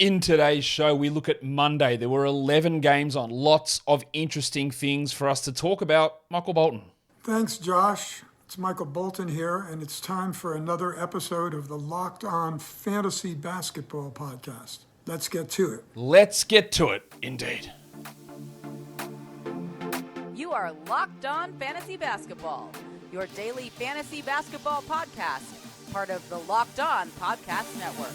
In today's show, we look at Monday. There were 11 games on. Lots of interesting things for us to talk about. Michael Bolton. Thanks, Josh. It's Michael Bolton here, and it's time for another episode of the Locked On Fantasy Basketball Podcast. Let's get to it. Let's get to it, indeed. You are Locked On Fantasy Basketball, your daily fantasy basketball podcast, part of the Locked On Podcast Network.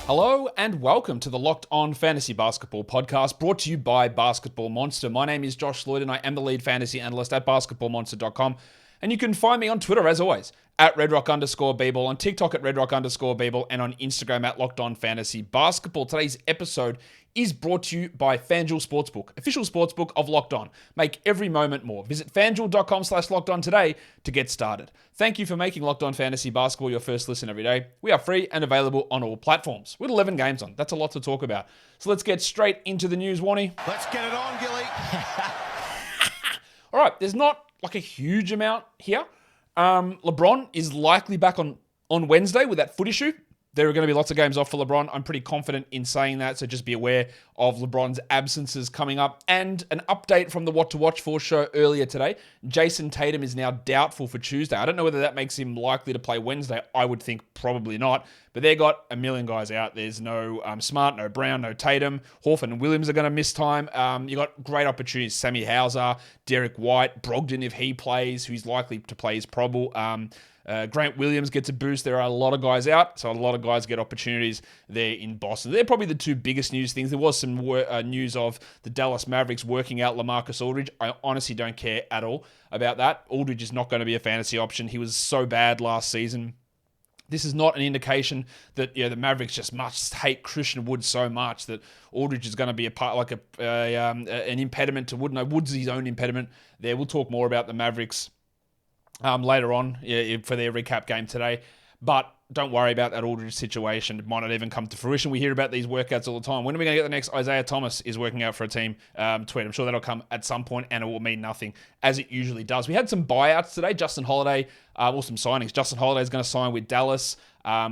Hello and welcome to the Locked On Fantasy Basketball Podcast, brought to you by Basketball Monster. My name is Josh Lloyd and I am the lead fantasy analyst at basketballmonster.com. And you can find me on Twitter, as always, at redrock_bball, on TikTok at redrock_bball, and on Instagram at Locked On Fantasy Basketball. Today's episode is brought to you by FanDuel Sportsbook, official sportsbook of Locked On. Make every moment more. Visit FanDuel.com/LockedOn today to get started. Thank you for making Locked On Fantasy Basketball your first listen every day. We are free and available on all platforms. With 11 games on, that's a lot to talk about. So let's get straight into the news, Warnie. Let's get it on, Gilly. All right, there's not like a huge amount here. LeBron is likely back on Wednesday with that foot issue. There are going to be lots of games off for LeBron. I'm pretty confident in saying that, so just be aware of LeBron's absences coming up. And an update from the What to Watch For show earlier today. Jayson Tatum is now doubtful for Tuesday. I don't know whether that makes him likely to play Wednesday. I would think probably not. But they got a million guys out. There's no Smart, no Brown, no Tatum. Horford and Williams are going to miss time. You got great opportunities. Sammy Hauser, Derek White, Brogdon if he plays, who's likely to play is probable. Grant Williams gets a boost. There are a lot of guys out, so a lot of guys get opportunities there in Boston. They're probably the two biggest news things. There was some news of the Dallas Mavericks working out LaMarcus Aldridge. I honestly don't care at all about that. Aldridge is not going to be a fantasy option. He was so bad last season. This is not an indication that the Mavericks just must hate Christian Wood so much that Aldridge is going to be a part like an impediment to Wood. No, Wood's his own impediment there. We'll talk more about the Mavericks later on for their recap game today. But don't worry about that Aldridge situation. It might not even come to fruition. We hear about these workouts all the time. When are we going to get the next Isaiah Thomas is working out for a team tweet? I'm sure that'll come at some point and it will mean nothing, as it usually does. We had some buyouts today. Justin Holiday, or some signings. Justin Holiday is going to sign with Dallas.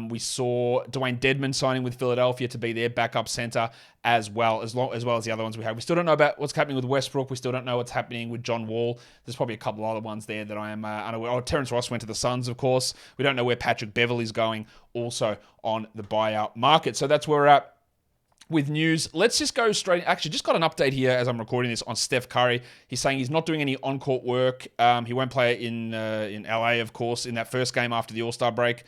We saw Dwayne Dedmon signing with Philadelphia to be their backup center as well as the other ones we have. We still don't know about what's happening with Westbrook. We still don't know what's happening with John Wall. There's probably a couple of other ones there that I am unaware. Oh, Terrence Ross went to the Suns, of course. We don't know where Patrick Beverley's going, also on the buyout market. So that's where we're at with news. Let's just go straight. Actually, just got an update here as I'm recording this on Steph Curry. He's saying he's not doing any on-court work. He won't play in LA, of course, in that first game after the All-Star break.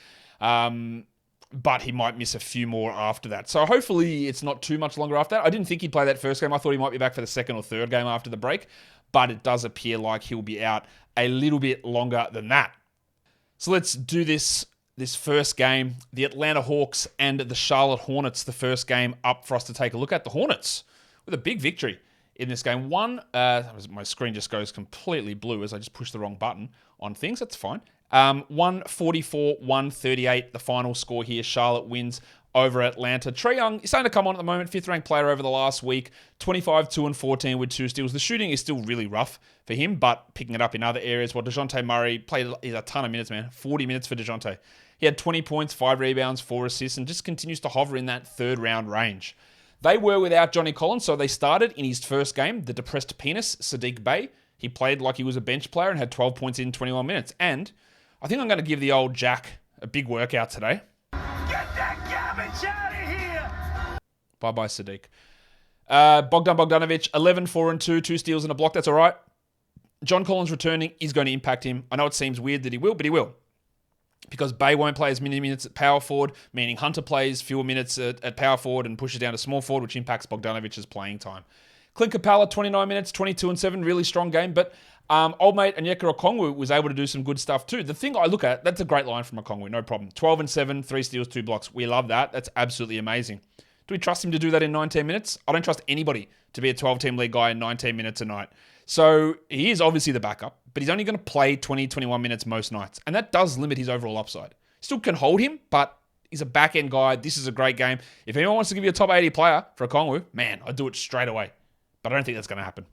But he might miss a few more after that. So hopefully it's not too much longer after that. I didn't think he'd play that first game. I thought he might be back for the second or third game after the break. But it does appear like he'll be out a little bit longer than that. So let's do this first game. The Atlanta Hawks and the Charlotte Hornets, the first game up for us to take a look at. The Hornets with a big victory in this game. My screen just goes completely blue as I just pushed the wrong button on things. That's fine. 144-138, the final score here. Charlotte wins over Atlanta. Trae Young is starting to come on at the moment. 5th-ranked player over the last week. 25, 2, and 14 with 2 steals. The shooting is still really rough for him, but picking it up in other areas. Well, DeJounte Murray played a ton of minutes, man. 40 minutes for DeJounte. He had 20 points, 5 rebounds, 4 assists, and just continues to hover in that third-round range. They were without Johnny Collins, so they started in his first game, the depressed penis, Sadiq Bey. He played like he was a bench player and had 12 points in 21 minutes. And I think I'm going to give the old Jack a big workout today. Get that garbage out of here! Bye-bye, Sadiq. Bogdanovic, 11, 4, and 2, 2 steals and a block. That's all right. John Collins returning is going to impact him. I know it seems weird that he will, but he will. Because Bey won't play as many minutes at power forward, meaning Hunter plays fewer minutes at power forward and pushes down to small forward, which impacts Bogdanovic's playing time. Clint Capella, 29 minutes, 22 and 7, really strong game, but old mate Onyeka Okongwu was able to do some good stuff too. The thing I look at, that's a great line from Okongwu, no problem. 12 and 7, 3 steals, 2 blocks. We love that. That's absolutely amazing. Do we trust him to do that in 19 minutes? I don't trust anybody to be a 12-team league guy in 19 minutes a night. So he is obviously the backup, but he's only going to play 20, 21 minutes most nights, and that does limit his overall upside. Still can hold him, but he's a back-end guy. This is a great game. If anyone wants to give you a top 80 player for Okongwu, man, I'd do it straight away. But I don't think that's going to happen.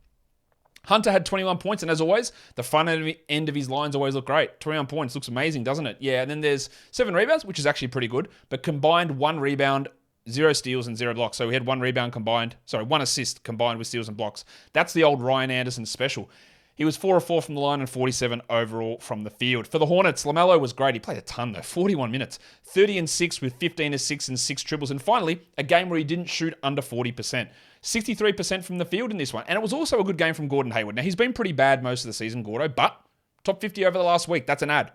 Hunter had 21 points, and as always, the front end of his lines always look great. 21 points looks amazing, doesn't it? Yeah, and then there's 7 rebounds, which is actually pretty good, but combined 1 rebound, 0 steals, and 0 blocks. So we had 1 rebound combined, 1 assist combined with steals and blocks. That's the old Ryan Anderson special. He was 4 of 4 from the line and 47 overall from the field. For the Hornets, LaMelo was great. He played a ton though, 41 minutes, 30 and 6 with 15 assists and 6 triples. And finally, a game where he didn't shoot under 40%. 63% from the field in this one. And it was also a good game from Gordon Hayward. Now, he's been pretty bad most of the season, Gordo, but top 50 over the last week. That's an ad.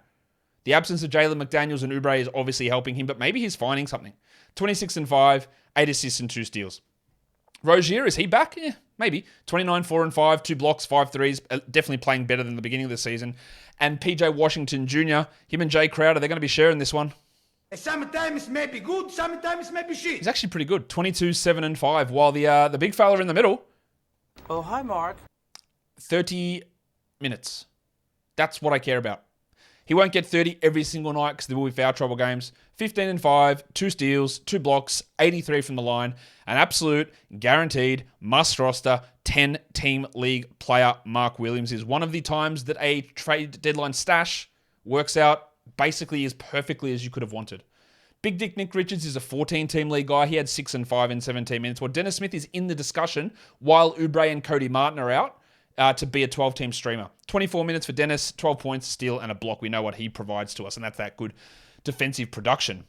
The absence of Jalen McDaniels and Oubre is obviously helping him, but maybe he's finding something. 26 and 5, 8 assists and 2 steals. Rozier, is he back? Yeah, maybe. 29, 4 and 5, 2 blocks, 5 threes. Definitely playing better than the beginning of the season. And PJ Washington Jr., him and Jay Crowder, they're going to be sharing this one. Sometimes it may be good, sometimes it may be shit. He's actually pretty good. 22, 7 and 5. While the big fella in the middle. Oh, hi, Mark. 30 minutes. That's what I care about. He won't get 30 every single night because there will be foul trouble games. 15 and 5, 2 steals, 2 blocks, 83 from the line. An absolute, guaranteed, must roster, 10-team league player. Mark Williams is one of the times that a trade deadline stash works out basically as perfectly as you could have wanted. Big Dick Nick Richards is a 14-team league guy. He had 6 and 5 in 17 minutes. Well, Dennis Smith is in the discussion while Oubre and Cody Martin are out. To be a 12-team streamer. 24 minutes for Dennis, 12 points, steal, and a block. We know what he provides to us, and that's that good defensive production.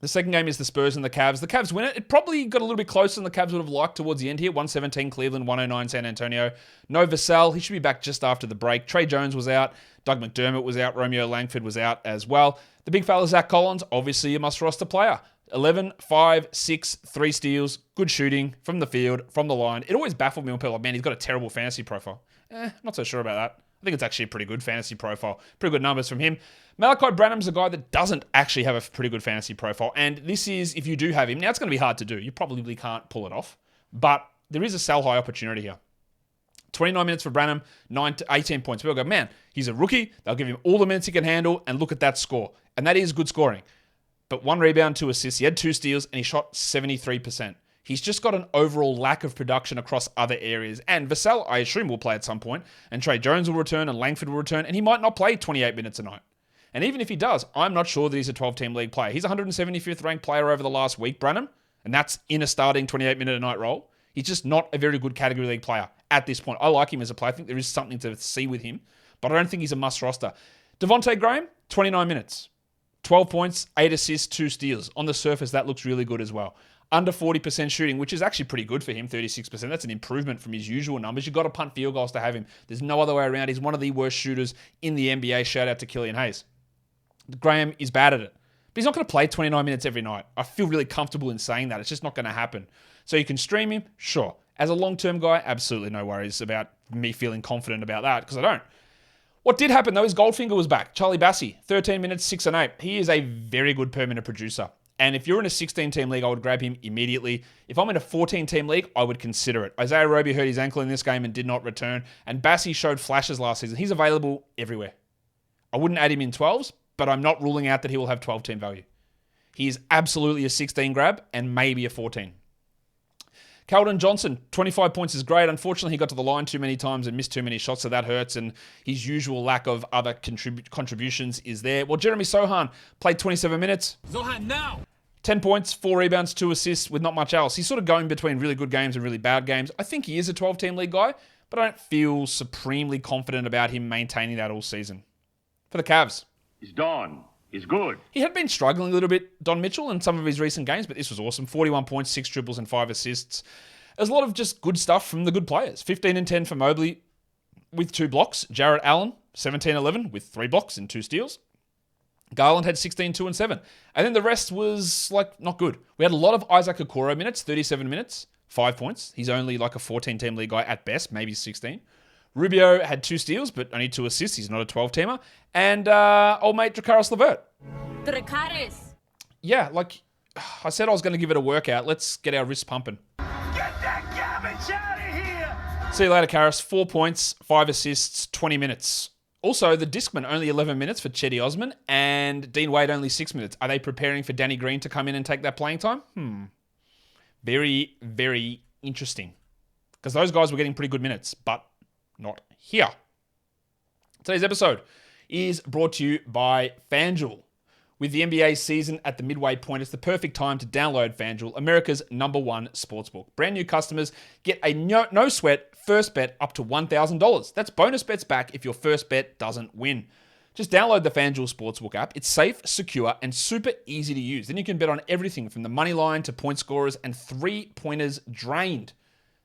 The second game is the Spurs and the Cavs. The Cavs win it. It probably got a little bit closer than the Cavs would have liked towards the end here. 117 Cleveland, 109 San Antonio. No Vassell. He should be back just after the break. Trey Jones was out. Doug McDermott was out. Romeo Langford was out as well. The big fella, Zach Collins, obviously a must-roster player. 11, 5, 6, 3 steals, good shooting from the field, from the line. It always baffled me when people are like, man, he's got a terrible fantasy profile. Not so sure about that. I think it's actually a pretty good fantasy profile. Pretty good numbers from him. Malachi Branham's a guy that doesn't actually have a pretty good fantasy profile. And this is, if you do have him, now it's going to be hard to do. You probably can't pull it off. But there is a sell high opportunity here. 29 minutes for Branham, 9 to 18 points. People go, man, he's a rookie. They'll give him all the minutes he can handle. And look at that score. And that is good scoring. But 1 rebound, 2 assists. He had 2 steals, and he shot 73%. He's just got an overall lack of production across other areas. And Vassell, I assume, will play at some point. And Trey Jones will return, and Langford will return. And he might not play 28 minutes a night. And even if he does, I'm not sure that he's a 12-team league player. He's a 175th ranked player over the last week, Branham. And that's in a starting 28-minute-a-night role. He's just not a very good category league player at this point. I like him as a player. I think there is something to see with him. But I don't think he's a must roster. Devontae Graham, 29 minutes. 12 points, 8 assists, 2 steals. On the surface, that looks really good as well. Under 40% shooting, which is actually pretty good for him, 36%. That's an improvement from his usual numbers. You've got to punt field goals to have him. There's no other way around. He's one of the worst shooters in the NBA. Shout out to Killian Hayes. Graham is bad at it. But he's not going to play 29 minutes every night. I feel really comfortable in saying that. It's just not going to happen. So you can stream him? Sure. As a long-term guy, absolutely no worries about me feeling confident about that, because I don't. What did happen, though, is Goldfinger was back. Charlie Bassey, 13 minutes, 6 and 8. He is a very good permanent producer. And if you're in a 16-team league, I would grab him immediately. If I'm in a 14-team league, I would consider it. Isaiah Roby hurt his ankle in this game and did not return. And Bassey showed flashes last season. He's available everywhere. I wouldn't add him in 12s, but I'm not ruling out that he will have 12-team value. He is absolutely a 16 grab and maybe a 14. Keldon Johnson, 25 points is great. Unfortunately, he got to the line too many times and missed too many shots, so that hurts, and his usual lack of other contributions is there. Well, Jeremy Sohan played 27 minutes. Sohan now! 10 points, 4 rebounds, 2 assists with not much else. He's sort of going between really good games and really bad games. I think he is a 12-team league guy, but I don't feel supremely confident about him maintaining that all season. For the Cavs. He's Don. He's good. He had been struggling a little bit, Don Mitchell, in some of his recent games, but this was awesome. 41 points, 6 triples, and 5 assists. There's a lot of just good stuff from the good players. 15 and 10 for Mobley with 2 blocks. Jarrett Allen, 17-11 with 3 blocks and 2 steals. Garland had 16, 2 and 7. And then the rest was, not good. We had a lot of Isaac Okoro minutes, 37 minutes, 5 points. He's only like a 14-team league guy at best, maybe 16. Rubio had 2 steals, but only 2 assists. He's not a 12-teamer. And old mate Dracaris LeVert. Dracaris. Yeah, I said I was going to give it a workout. Let's get our wrists pumping. Get that garbage out of here! See you later, Karras. 4 points, 5 assists, 20 minutes. Also, the Discman, only 11 minutes for Chetty Osman, and Dean Wade, only 6 minutes. Are they preparing for Danny Green to come in and take that playing time? Very, very interesting. Because those guys were getting pretty good minutes, but not here. Today's episode is brought to you by FanDuel. With the NBA season at the midway point, it's the perfect time to download FanDuel, America's #1 sportsbook. Brand new customers get a no-sweat first bet up to $1,000. That's bonus bets back if your first bet doesn't win. Just download the FanDuel Sportsbook app. It's safe, secure, and super easy to use. Then you can bet on everything from the money line to point scorers and three-pointers drained.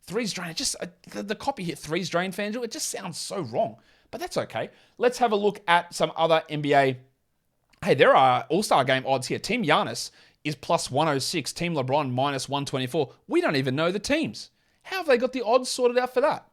Threes drained. Just the copy here, threes drained FanDuel. It just sounds so wrong, but that's okay. Let's have a look at some other NBA. Hey, there are All-Star Game odds here. Team Giannis is plus 106. Team LeBron minus 124. We don't even know the teams. How have they got the odds sorted out for that?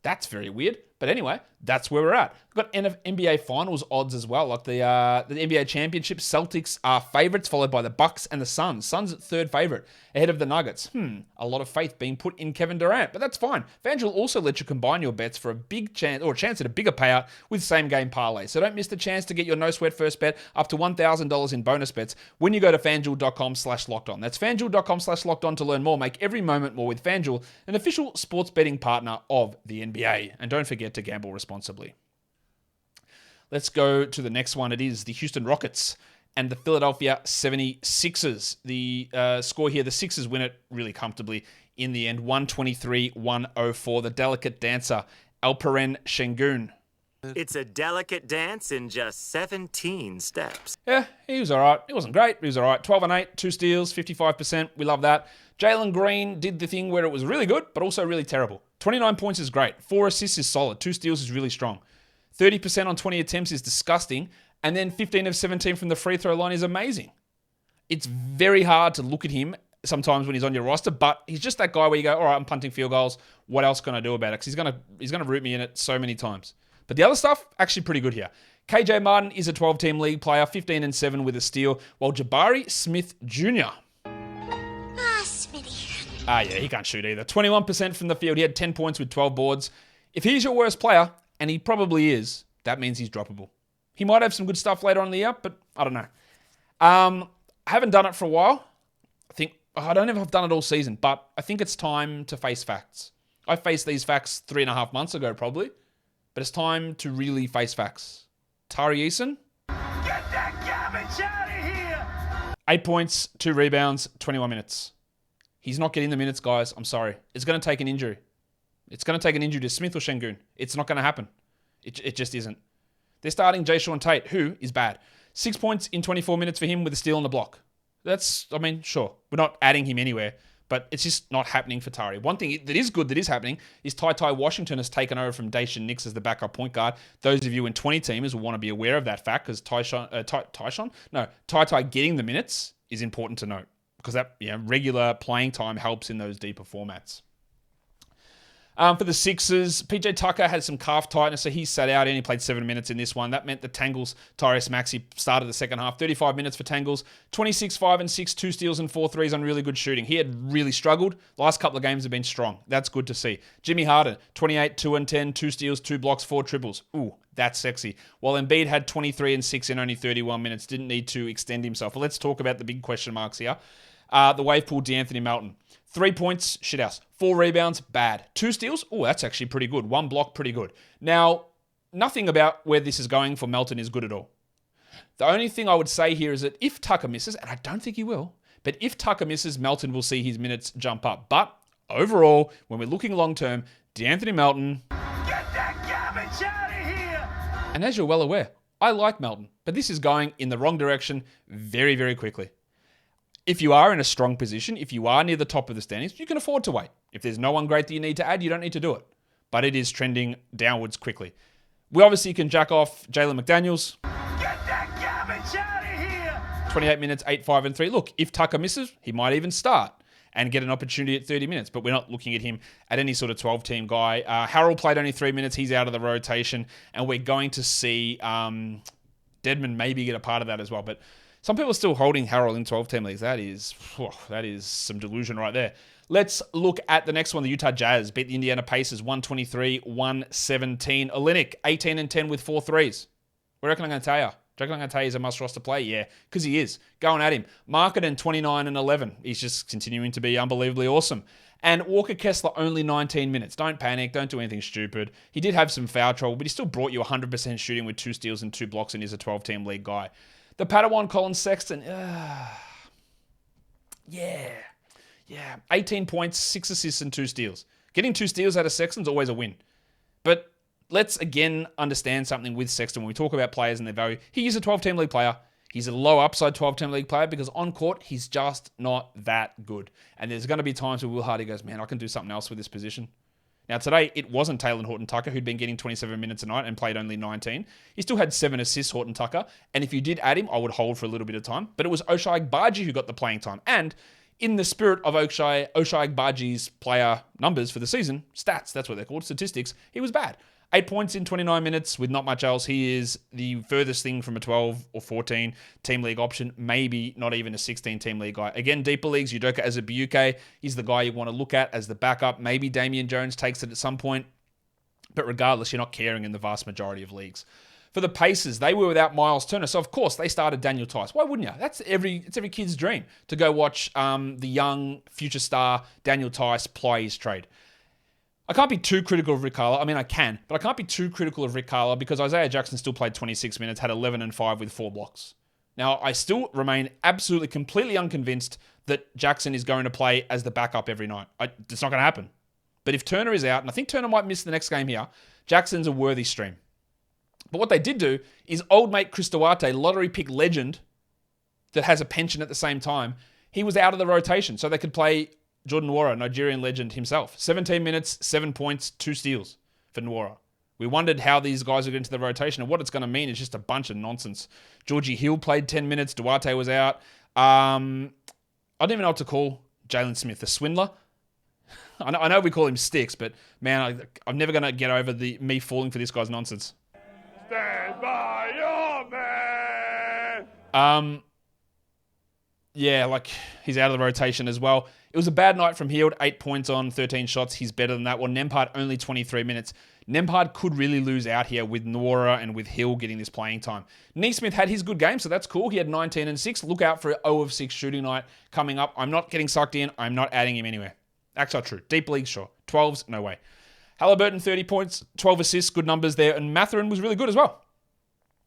That's very weird. But anyway, that's where we're at. We've got NBA Finals odds as well, like the NBA Championship. Celtics are favorites, followed by the Bucks and the Suns. Suns at third favorite, ahead of the Nuggets. A lot of faith being put in Kevin Durant, but that's fine. FanDuel also lets you combine your bets for a big chance, or a chance at a bigger payout with same-game parlay. So don't miss the chance to get your no-sweat first bet up to $1,000 in bonus bets when you go to FanDuel.com/lockedon. That's FanDuel.com/lockedon to learn more. Make every moment more with FanDuel, an official sports betting partner of the NBA. And don't forget to gamble responsibly. Let's go to the next one. It is the Houston Rockets and the Philadelphia 76ers. The score here, the Sixers win it really comfortably in the end, 123-104. The delicate dancer, Alperen Şengün. It's a delicate dance in just 17 steps. Yeah, he was all right. He wasn't great, but he was all right. 12 and 8, 2 steals, 55%. We love that. Jalen Green did the thing where it was really good, but also really terrible. 29 points is great. 4 assists is solid. 2 steals is really strong. 30% on 20 attempts is disgusting. And then 15 of 17 from the free throw line is amazing. It's very hard to look at him sometimes when he's on your roster, but he's just that guy where you go, all right, I'm punting field goals. What else can I do about it? Because he's gonna root me in it so many times. But the other stuff, actually pretty good here. KJ Martin is a 12-team league player, 15 and 7 with a steal, while Jabari Smith Jr. Yeah, he can't shoot either. 21% from the field. He had 10 points with 12 boards. If he's your worst player, and he probably is, that means he's droppable. He might have some good stuff later on in the year, but I don't know. I haven't done it for a while. I don't know if I've done it all season, but I think it's time to face facts. I faced these facts 3.5 months ago, probably, but it's time to really face facts. Tari Eason. Get that garbage out of here! 8 points, 2 rebounds, 21 minutes. He's not getting the minutes, guys. I'm sorry. It's going to take an injury. It's going to take an injury to Smith or Şengün. It's not going to happen. It just isn't. They're starting Jayson Tate, who is bad. 6 points in 24 minutes for him with a steal on the block. Sure. We're not adding him anywhere, but it's just not happening for Tari. One thing that is good that is happening is Ty Washington has taken over from Daishen Nix as the backup point guard. Those of you in 20-teamers will want to be aware of that fact because Ty getting the minutes is important to note. Because that regular playing time helps in those deeper formats. For the Sixers, PJ Tucker had some calf tightness, so he sat out and he played 7 minutes in this one. That meant the Tangles, Tyrese Maxey started the second half. 35 minutes for Tangles, 26, 5 and 6, 2 steals and 4 threes on really good shooting. He had really struggled. The last couple of games have been strong. That's good to see. Jimmy Harden, 28, 2 and 10, 2 steals, 2 blocks, 4 triples. Ooh, that's sexy. While Embiid had 23 and 6 in only 31 minutes, didn't need to extend himself. But let's talk about the big question marks here. The wave pool, D'Anthony Melton. 3 points, shithouse. 4 rebounds, bad. 2 steals, that's actually pretty good. 1 block, pretty good. Now, nothing about where this is going for Melton is good at all. The only thing I would say here is that if Tucker misses, and I don't think he will, but if Tucker misses, Melton will see his minutes jump up. But overall, when we're looking long-term, D'Anthony Melton... Get that garbage out of here! And as you're well aware, I like Melton, but this is going in the wrong direction very, very quickly. If you are in a strong position, if you are near the top of the standings, you can afford to wait. If there's no one great that you need to add, you don't need to do it. But it is trending downwards quickly. We obviously can jack off Jalen McDaniels. Get that garbage out of here! 28 minutes, 8, 5, and 3. Look, if Tucker misses, he might even start and get an opportunity at 30 minutes. But we're not looking at him at any sort of 12-team guy. Harrell played only 3 minutes. He's out of the rotation. And we're going to see Dedmon maybe get a part of that as well. But some people are still holding Harrell in 12-team leagues. That is some delusion right there. Let's look at the next one. The Utah Jazz beat the Indiana Pacers 123-117. Olynyk, 18 and 10 with 4 threes. What do you reckon I'm going to tell you? Do you reckon I'm going to tell you he's a must-roster play? Yeah, because he is. Going at him. Marketing 29 and 11. He's just continuing to be unbelievably awesome. And Walker Kessler, only 19 minutes. Don't panic. Don't do anything stupid. He did have some foul trouble, but he still brought you 100% shooting with 2 steals and 2 blocks, and he's a 12-team league guy. The Padawan Colin Sexton. Yeah. 18 points, 6 assists, and 2 steals. Getting 2 steals out of Sexton's always a win. But let's again understand something with Sexton when we talk about players and their value. He is a 12-team league player. He's a low upside 12-team league player because on court, he's just not that good. And there's going to be times where Will Hardy goes, man, I can do something else with this position. Now, today, it wasn't Taylor Horton-Tucker, who'd been getting 27 minutes a night and played only 19. He still had 7 assists, Horton-Tucker. And if you did add him, I would hold for a little bit of time. But it was Ochai Agbaji who got the playing time. And in the spirit of Ochai Agbaji's player numbers for the season, stats, that's what they're called, statistics, he was bad. 8 points in 29 minutes with not much else. He is the furthest thing from a 12 or 14 team league option, maybe not even a 16 team league guy. Again, deeper leagues, Udoka Azubuike, he's the guy you want to look at as the backup. Maybe Damian Jones takes it at some point, but regardless, you're not caring in the vast majority of leagues. For the Pacers, they were without Miles Turner, so of course they started Daniel Tice. Why wouldn't you? It's every kid's dream to go watch the young future star Daniel Tice ply his trade. I can't be too critical of Rick Carlisle. I mean, I can, but I can't be too critical of Rick Carlisle because Isaiah Jackson still played 26 minutes, had 11 and 5 with 4 blocks. Now, I still remain absolutely, completely unconvinced that Jackson is going to play as the backup every night. It's not going to happen. But if Turner is out, and I think Turner might miss the next game here, Jackson's a worthy stream. But what they did do is old mate Chris Duarte, lottery pick legend that has a pension at the same time, he was out of the rotation, so they could play Jordan Nwora, Nigerian legend himself. 17 minutes, 7 points, 2 steals for Nwora. We wondered how these guys would get into the rotation, and what it's going to mean is just a bunch of nonsense. Georgie Hill played 10 minutes. Duarte was out. I don't even know what to call Jalen Smith, the swindler. I know we call him Sticks, but man, I'm never going to get over me falling for this guy's nonsense. Stand by your man! Yeah, like he's out of the rotation as well. It was a bad night from Hield, 8 points on 13 shots. He's better than that. Well, Nembhard only 23 minutes. Nembhard could really lose out here with Nwora and with Hill getting this playing time. Neesmith had his good game, so that's cool. He had 19 and 6. Look out for an 0 of 6 shooting night coming up. I'm not getting sucked in. I'm not adding him anywhere. That's not true. Deep leagues, sure. 12s, no way. Halliburton, 30 points, 12 assists, good numbers there. And Mathurin was really good as well.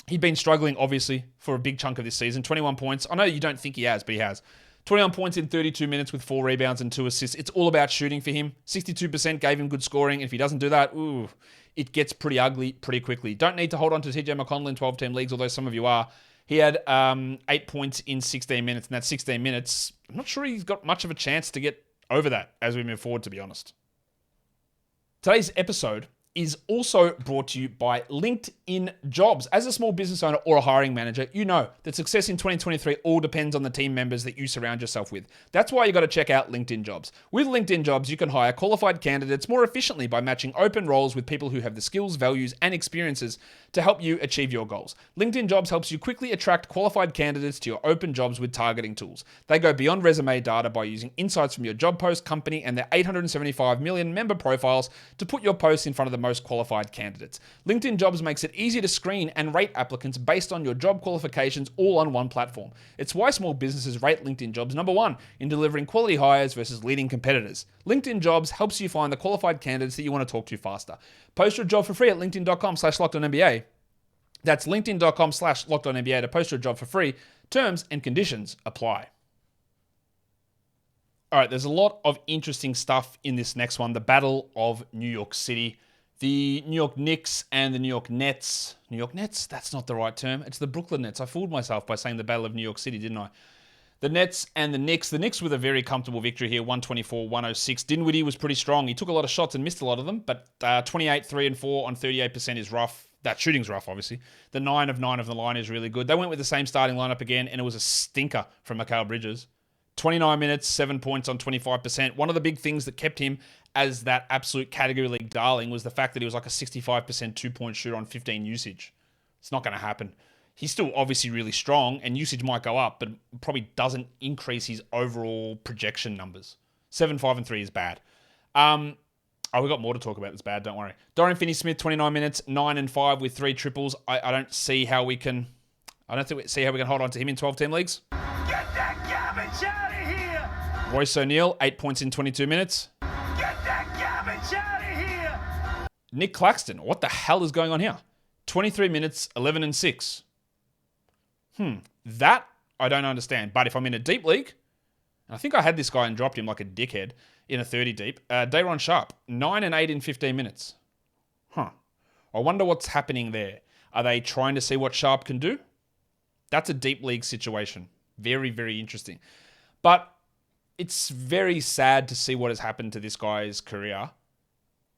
He'd been struggling, obviously, for a big chunk of this season. 21 points. I know you don't think he has, but he has. 21 points in 32 minutes with 4 rebounds and 2 assists. It's all about shooting for him. 62% gave him good scoring. If he doesn't do that, it gets pretty ugly pretty quickly. Don't need to hold on to TJ McConnell in 12-team leagues, although some of you are. He had 8 points in 16 minutes, and that 16 minutes, I'm not sure he's got much of a chance to get over that as we move forward, to be honest. Today's episode is also brought to you by LinkedIn Jobs. As a small business owner or a hiring manager, you know that success in 2023 all depends on the team members that you surround yourself with. That's why you got to check out LinkedIn Jobs. With LinkedIn Jobs, you can hire qualified candidates more efficiently by matching open roles with people who have the skills, values, and experiences to help you achieve your goals. LinkedIn Jobs helps you quickly attract qualified candidates to your open jobs with targeting tools. They go beyond resume data by using insights from your job post, company, and their 875 million member profiles to put your posts in front of the most qualified candidates. LinkedIn Jobs makes it easy to screen and rate applicants based on your job qualifications all on one platform. It's why small businesses rate LinkedIn Jobs number 1 in delivering quality hires versus leading competitors. LinkedIn Jobs helps you find the qualified candidates that you want to talk to faster. Post your job for free at linkedin.com/LockedOnNBA. That's linkedin.com/LockedOnNBA to post your job for free. Terms and conditions apply. All right, there's a lot of interesting stuff in this next one. The Battle of New York City. The New York Knicks and the New York Nets. New York Nets? That's not the right term. It's the Brooklyn Nets. I fooled myself by saying the Battle of New York City, didn't I? The Nets and the Knicks. The Knicks with a very comfortable victory here, 124-106. Dinwiddie was pretty strong. He took a lot of shots and missed a lot of them, but 28, 3 and 4 on 38% is rough. That shooting's rough, obviously. The 9 of 9 of the line is really good. They went with the same starting lineup again, and it was a stinker from Mikal Bridges. 29 minutes, 7 points on 25%. One of the big things that kept him as that absolute category league darling was the fact that he was like a 65% two-point shooter on 15 usage. It's not going to happen. He's still obviously really strong, and usage might go up, but probably doesn't increase his overall projection numbers. 7, 5, and 3 is bad. We've got more to talk about that's bad, don't worry. Dorian Finney-Smith, 29 minutes, 9 and 5 with 3 triples. I don't see how we can I don't think we see how we can hold on to him in 12-team leagues. Get that garbage out of here! Royce O'Neal, 8 points in 22 minutes. Get that garbage out of here! Nick Claxton, what the hell is going on here? 23 minutes, 11 and 6. That I don't understand. But if I'm in a deep league, I think I had this guy and dropped him like a dickhead in a 30 deep. Day'Ron Sharp, 9 and 8 in 15 minutes. I wonder what's happening there. Are they trying to see what Sharp can do? That's a deep league situation. Very, very interesting. But it's very sad to see what has happened to this guy's career.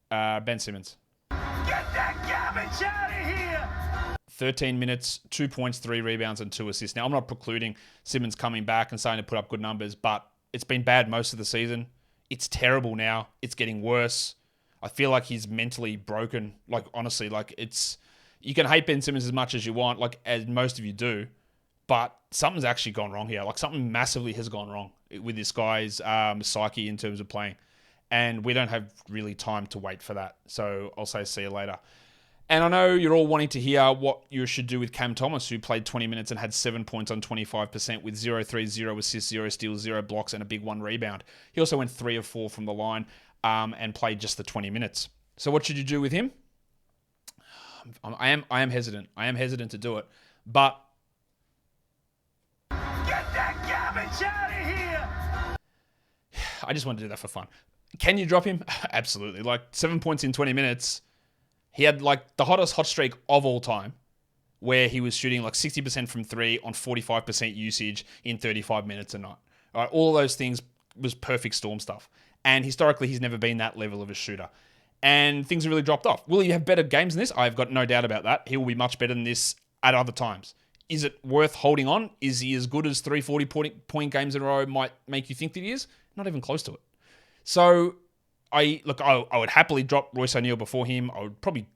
Ben Simmons. Get that garbage out of here! 13 minutes, 2 points, 3 rebounds, and 2 assists. Now, I'm not precluding Simmons coming back and starting to put up good numbers, but it's been bad most of the season. It's terrible now. It's getting worse. I feel like he's mentally broken. Like, honestly, like it's... You can hate Ben Simmons as much as you want, like as most of you do, but something's actually gone wrong here. Like something massively has gone wrong with this guy's psyche in terms of playing. And we don't have really time to wait for that. So I'll say see you later. And I know you're all wanting to hear what you should do with Cam Thomas, who played 20 minutes and had 7 points on 25% with 0 3, 0 assists, 0 steals, 0 blocks, and a big 1 rebound. He also went 3 of 4 from the line and played just the 20 minutes. So what should you do with him? I am hesitant. I am hesitant to do it. But Get that garbage out of here! I just want to do that for fun. Can you drop him? Absolutely. Like 7 points in 20 minutes. He had like the hottest hot streak of all time where he was shooting like 60% from 3 on 45% usage in 35 minutes a night. All right, all those things was perfect Storm stuff. And historically, he's never been that level of a shooter. And things have really dropped off. Will he have better games than this? I've got no doubt about that. He will be much better than this at other times. Is it worth holding on? Is he as good as 3 40-point games in a row might make you think that he is? Not even close to it. So, I would happily drop Royce O'Neal before him. I would probably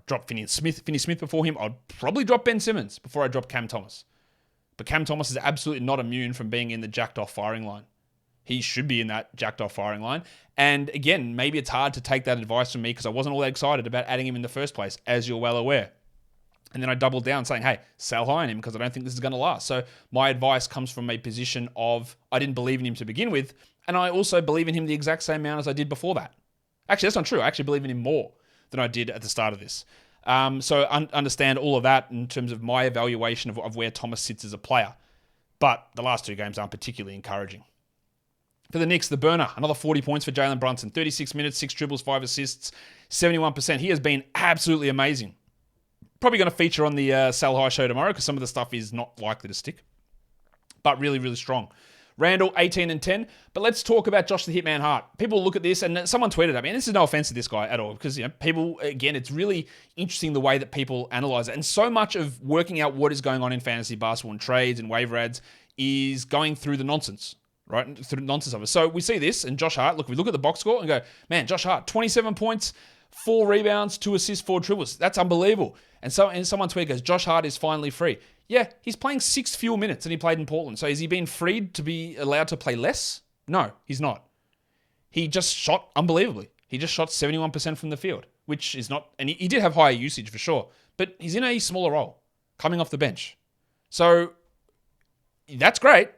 drop Finney Smith before him. I'd probably drop Ben Simmons before I drop Cam Thomas. But Cam Thomas is absolutely not immune from being in the jacked-off firing line. He should be in that jacked-off firing line. And again, maybe it's hard to take that advice from me because I wasn't all that excited about adding him in the first place, as you're well aware. And then I doubled down saying, hey, sell high on him because I don't think this is going to last. So my advice comes from a position of I didn't believe in him to begin with, and I also believe in him the exact same amount as I did before that. Actually, that's not true. I actually believe in him more than I did at the start of this. So understand all of that in terms of my evaluation of where Thomas sits as a player. But the last 2 games aren't particularly encouraging. For the Knicks, the burner, another 40 points for Jalen Brunson. 36 minutes, 6 dribbles, 5 assists, 71%. He has been absolutely amazing. Probably going to feature on the Sell High show tomorrow because some of the stuff is not likely to stick. But really, really strong. Randall, 18 and 10. But let's talk about Josh the Hitman Hart. People look at this, and someone tweeted at me, and this is no offense to this guy at all, because people, again, it's really interesting the way that people analyze it. And so much of working out what is going on in fantasy basketball and trades and waiver ads is going through the nonsense. Right? Through nonsense of it. So we see this, and Josh Hart, we look at the box score and go, man, Josh Hart, 27 points, 4 rebounds, 2 assists, 4 dribbles. That's unbelievable. And someone tweet goes, Josh Hart is finally free. Yeah, he's playing 6 fewer minutes than he played in Portland. So is he being freed to be allowed to play less? No, he's not. He just shot unbelievably. He just shot 71% from the field, which is not, and he did have higher usage for sure, but he's in a smaller role, coming off the bench. So that's great.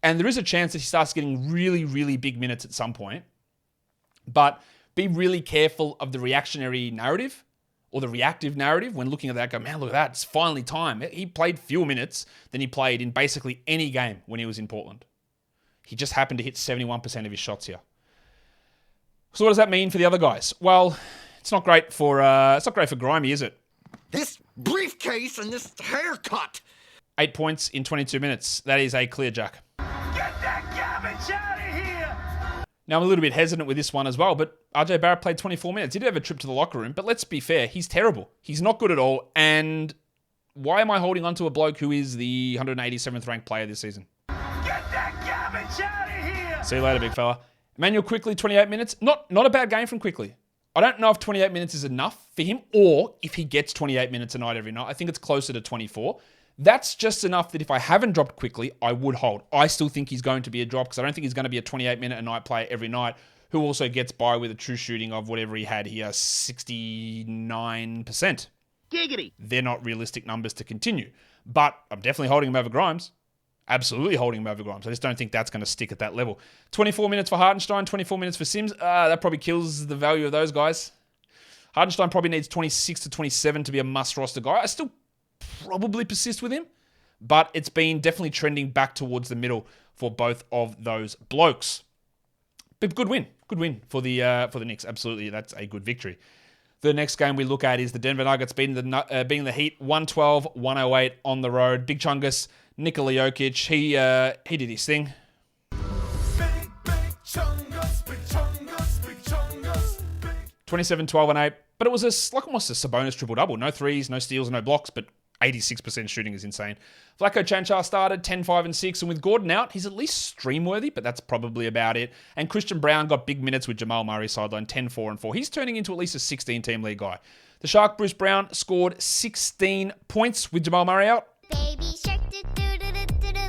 And there is a chance that he starts getting really, really big minutes at some point. But be really careful of the reactionary narrative or the reactive narrative when looking at that. Go, man, look at that. It's finally time. He played fewer minutes than he played in basically any game when he was in Portland. He just happened to hit 71% of his shots here. So what does that mean for the other guys? Well, it's not great for Grimy, is it? This briefcase and this haircut. 8 points in 22 minutes. That is a clear jack. Get that garbage out of here! Now, I'm a little bit hesitant with this one as well, but RJ Barrett played 24 minutes. He did have a trip to the locker room, but let's be fair. He's terrible. He's not good at all. And why am I holding on to a bloke who is the 187th ranked player this season? Get that garbage out of here! See you later, big fella. Emmanuel Quickly, 28 minutes. Not a bad game from Quickly. I don't know if 28 minutes is enough for him or if he gets 28 minutes a night every night. I think it's closer to 24. That's just enough that if I haven't dropped Quickly, I would hold. I still think he's going to be a drop because I don't think he's going to be a 28-minute-a-night player every night who also gets by with a true shooting of whatever he had here, 69%. Giggity. They're not realistic numbers to continue. But I'm definitely holding him over Grimes. Absolutely holding him over Grimes. I just don't think that's going to stick at that level. 24 minutes for Hartenstein, 24 minutes for Sims. That probably kills the value of those guys. Hartenstein probably needs 26 to 27 to be a must-roster guy. I still probably persist with him, but it's been definitely trending back towards the middle for both of those blokes. But good win for the Knicks. Absolutely, that's a good victory. The next game we look at is the Denver Nuggets beating the Heat 112-108 on the road. Big Chungus, Nikola Jokic, he did his thing. Big Chungus. 27, 12, and 8. But it was almost a Sabonis triple-double. No threes, no steals, no blocks, but 86% shooting is insane. Vlatko Cancar started 10, 5, and 6. And with Gordon out, he's at least stream-worthy, but that's probably about it. And Christian Brown got big minutes with Jamal Murray sideline, 10, 4, and 4. He's turning into at least a 16-team league guy. The Shark, Bruce Brown, scored 16 points with Jamal Murray out. Baby shark,